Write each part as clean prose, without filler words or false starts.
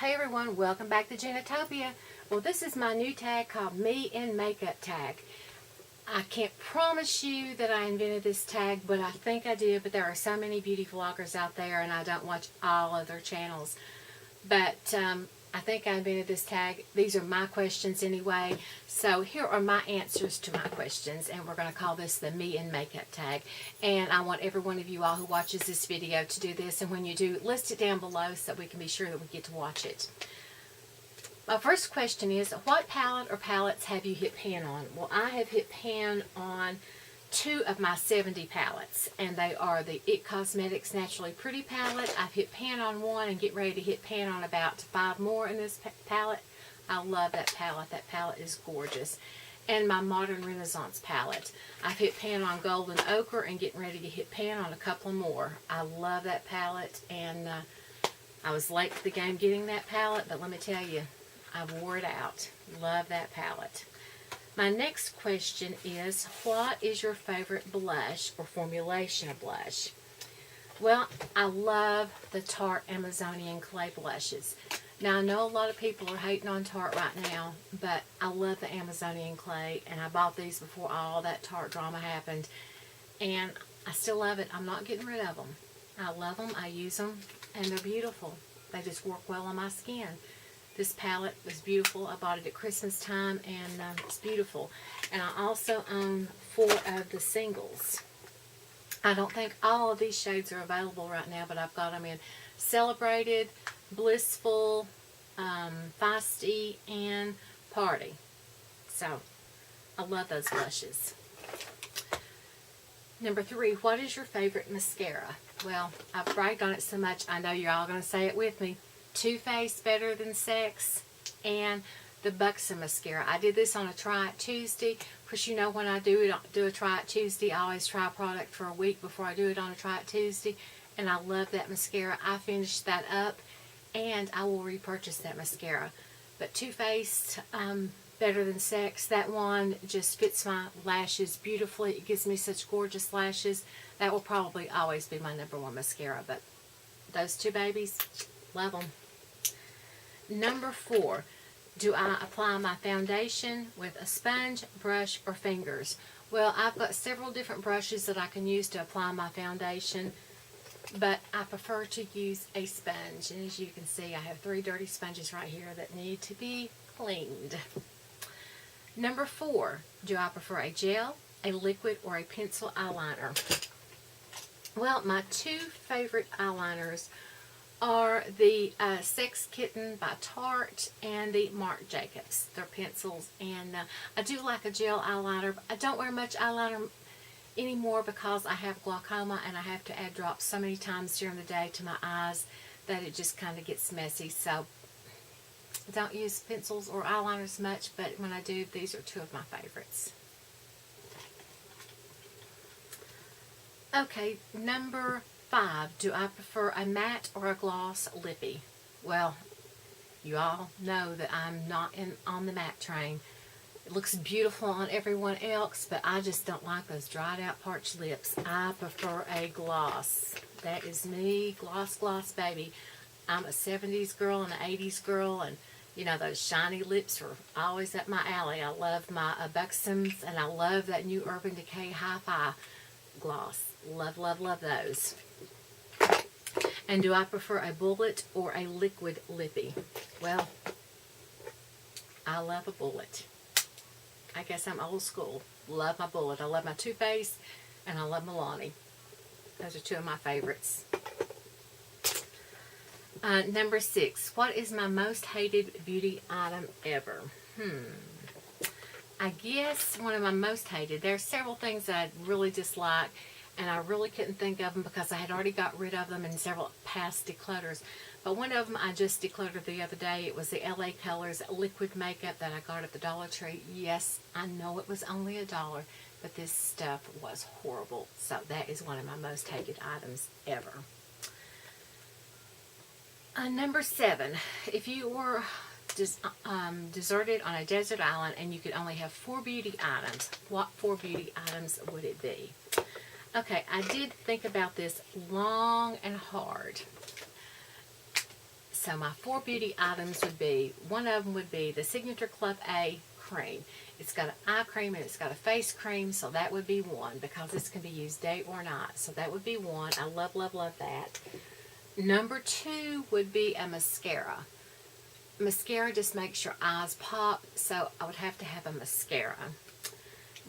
Hey everyone, welcome back to Ginatopia. Well, this is my new tag called Me in Makeup tag. I can't promise you that I invented this tag, but I think I did. But there are so many beauty vloggers out there, and I don't watch all of their channels. But I think I invented this tag. These are my questions anyway. So here are my answers to my questions, and we're going to call this the Me in Makeup tag. And I want every one of you all who watches this video to do this. And when you do, list it down below so we can be sure that we get to watch it. My first question is, what palette or palettes have you hit pan on? Well, I have hit pan on 2 of my 70 palettes, and they are the IT Cosmetics Naturally Pretty palette. I've hit pan on 1 and get ready to hit pan on about 5 more in this palette. I love that palette. That palette is gorgeous. And my Modern Renaissance palette. I've hit pan on Golden Ochre and getting ready to hit pan on a couple more. I love that palette, and I was late to the game getting that palette, but let me tell you, I wore it out. Love that palette. My next question is, what is your favorite blush or formulation of blush? Well, I love the Tarte Amazonian Clay blushes. Now, I know a lot of people are hating on Tarte right now, but I love the Amazonian Clay, and I bought these before all that Tarte drama happened, and I still love it. I'm not getting rid of them. I love them. I use them, and they're beautiful. They just work well on my skin. This palette was beautiful. I bought it at Christmas time, and it's beautiful. And I also own 4 of the singles. I don't think all of these shades are available right now, but I've got them in Celebrated, Blissful, Feisty, and Party. So, I love those blushes. Number 3, what is your favorite mascara? Well, I've bragged on it so much, I know you're all going to say it with me. Too Faced Better Than Sex, and the Buxom mascara. I did this on a Try It Tuesday. Of course, you know when I do a Try It Tuesday, I always try a product for a week before I do it on a Try It Tuesday, and I love that mascara. I finished that up, and I will repurchase that mascara. But Too Faced Better Than Sex, that one just fits my lashes beautifully. It gives me such gorgeous lashes. That will probably always be my #1 mascara, but those 2 babies, love them. Number 4, do I apply my foundation with a sponge, brush, or fingers? Well, I've got several different brushes that I can use to apply my foundation, but I prefer to use a sponge. And as you can see, I have 3 dirty sponges right here that need to be cleaned. Number 4, do I prefer a gel, a liquid, or a pencil eyeliner? Well, my 2 favorite eyeliners are the Sex Kitten by Tarte and the Marc Jacobs. They're pencils, and I do like a gel eyeliner, but I don't wear much eyeliner anymore because I have glaucoma and I have to add drops so many times during the day to my eyes that it just kind of gets messy. So I don't use pencils or eyeliners much, but when I do, these are 2 of my favorites. Okay, number 5, do I prefer a matte or a gloss lippy? Well, you all know that I'm not on the matte train. It looks beautiful on everyone else, but I just don't like those dried out parched lips. I prefer a gloss. That is me, gloss, gloss, baby. I'm a 70s girl and an 80s girl, and you know, those shiny lips are always up my alley. I love my Buxoms, and I love that new Urban Decay Hi-Fi gloss. Love, love, love those. And do I prefer a bullet or a liquid lippy? Well, I love a bullet. I guess I'm old school. Love my bullet. I love my Too Faced, and I love Milani. Those are 2 of my favorites. Number 6, what is my most hated beauty item ever? I guess one of my most hated. There are several things that I really dislike, and I really couldn't think of them because I had already got rid of them in several past declutters. But one of them I just decluttered the other day. It was the LA Colors liquid makeup that I got at the Dollar Tree. Yes, I know it was only $1, but this stuff was horrible. So that is one of my most hated items ever. Number 7, if you were deserted on a desert island and you could only have 4 beauty items, what 4 beauty items would it be? Okay, I did think about this long and hard. So my 4 beauty items would be, one of them would be the Signature Club A cream. It's got an eye cream and it's got a face cream, so that would be one, because this can be used day or night. So that would be one. I love, love, love that. Number 2 would be a mascara. Mascara just makes your eyes pop, so I would have to have a mascara.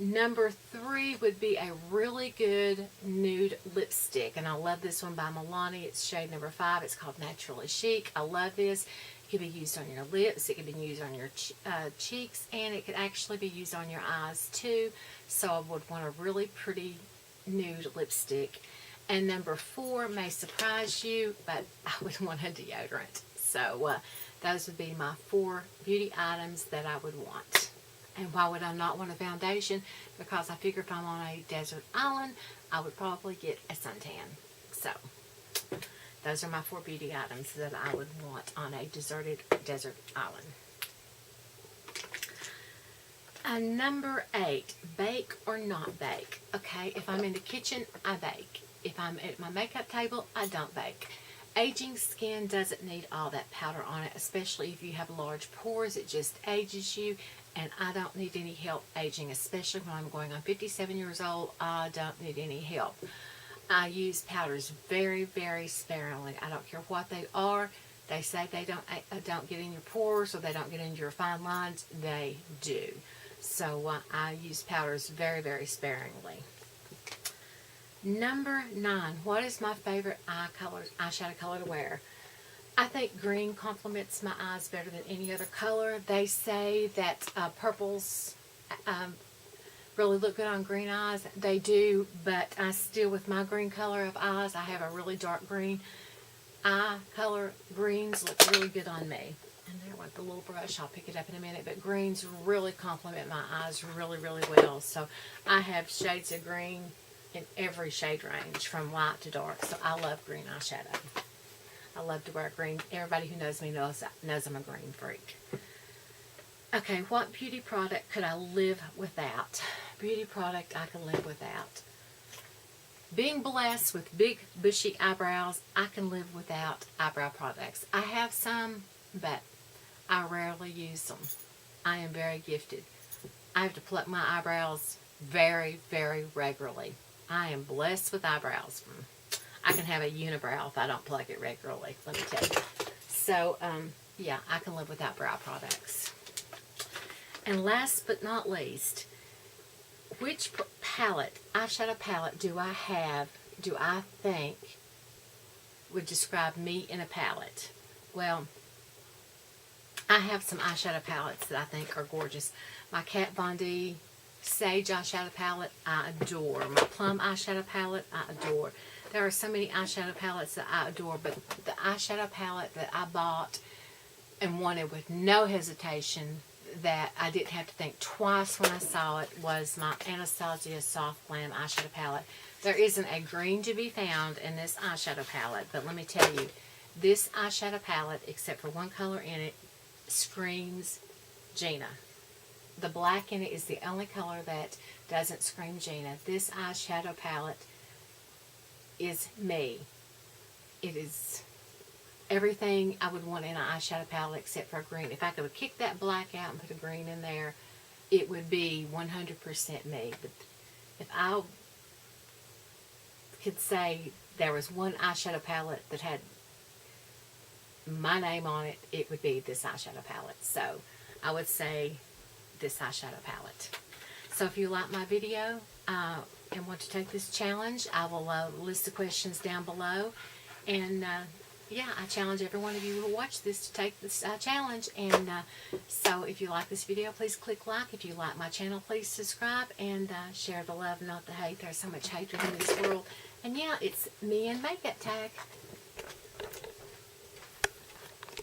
Number 3 would be a really good nude lipstick, and I love this one by Milani. It's shade number 5. It's called Naturally Chic. I love this. It can be used on your lips, it can be used on your cheeks, and it could actually be used on your eyes too. So I would want a really pretty nude lipstick. And number 4 may surprise you, but I would want a deodorant. So those would be my 4 beauty items that I would want. And why would I not want a foundation? Because I figure if I'm on a desert island, I would probably get a suntan. So those are my 4 beauty items that I would want on a deserted desert island. Number 8, bake or not bake. Okay, if I'm in the kitchen, I bake. If I'm at my makeup table, I don't bake. Aging skin doesn't need all that powder on it, especially if you have large pores. It just ages you, and I don't need any help aging, especially when I'm going on 57 years old. I don't need any help. I use powders very, very sparingly. I don't care what they are. They say they don't get in your pores or they don't get into your fine lines. They do. So I use powders very, very sparingly. Number 9. What is my favorite eyeshadow color to wear? I think green complements my eyes better than any other color. They say that purples really look good on green eyes. They do, but I still, with my green color of eyes, I have a really dark green eye color. Greens look really good on me. And there with the little brush, I'll pick it up in a minute, but greens really complement my eyes really, really well. So I have shades of green in every shade range, from light to dark. So I love green eyeshadow. I love to wear green. Everybody who knows me knows I'm a green freak. Okay, what beauty product could I live without? Beauty product I can live without. Being blessed with big, bushy eyebrows, I can live without eyebrow products. I have some, but I rarely use them. I am very gifted. I have to pluck my eyebrows very, very regularly. I am blessed with eyebrows. I can have a unibrow if I don't pluck it regularly, let me tell you. So, yeah, I can live without brow products. And last but not least, which eyeshadow palette do I think would describe me in a palette? Well, I have some eyeshadow palettes that I think are gorgeous. My Kat Von D Sage eyeshadow palette, I adore. My Plum eyeshadow palette, I adore. There are so many eyeshadow palettes that I adore, but the eyeshadow palette that I bought and wanted with no hesitation, that I didn't have to think twice when I saw it, was my Anastasia Soft Glam eyeshadow palette. There isn't a green to be found in this eyeshadow palette, but let me tell you, this eyeshadow palette, except for one color in it, screams Gina. The black in it is the only color that doesn't scream Gina. This eyeshadow palette is me. It is everything I would want in an eyeshadow palette except for a green. If I could kick that black out and put a green in there, it would be 100% me. But if I could say there was one eyeshadow palette that had my name on it, it would be this eyeshadow palette. So I would say this eyeshadow palette. So if you like my video and want to take this challenge, I will list the questions down below. And yeah, I challenge every one of you who watch this to take this challenge. And so if you like this video, please click like. If you like my channel, please subscribe and share the love, not the hate. There's so much hatred in this world. And yeah, it's me and makeup tag.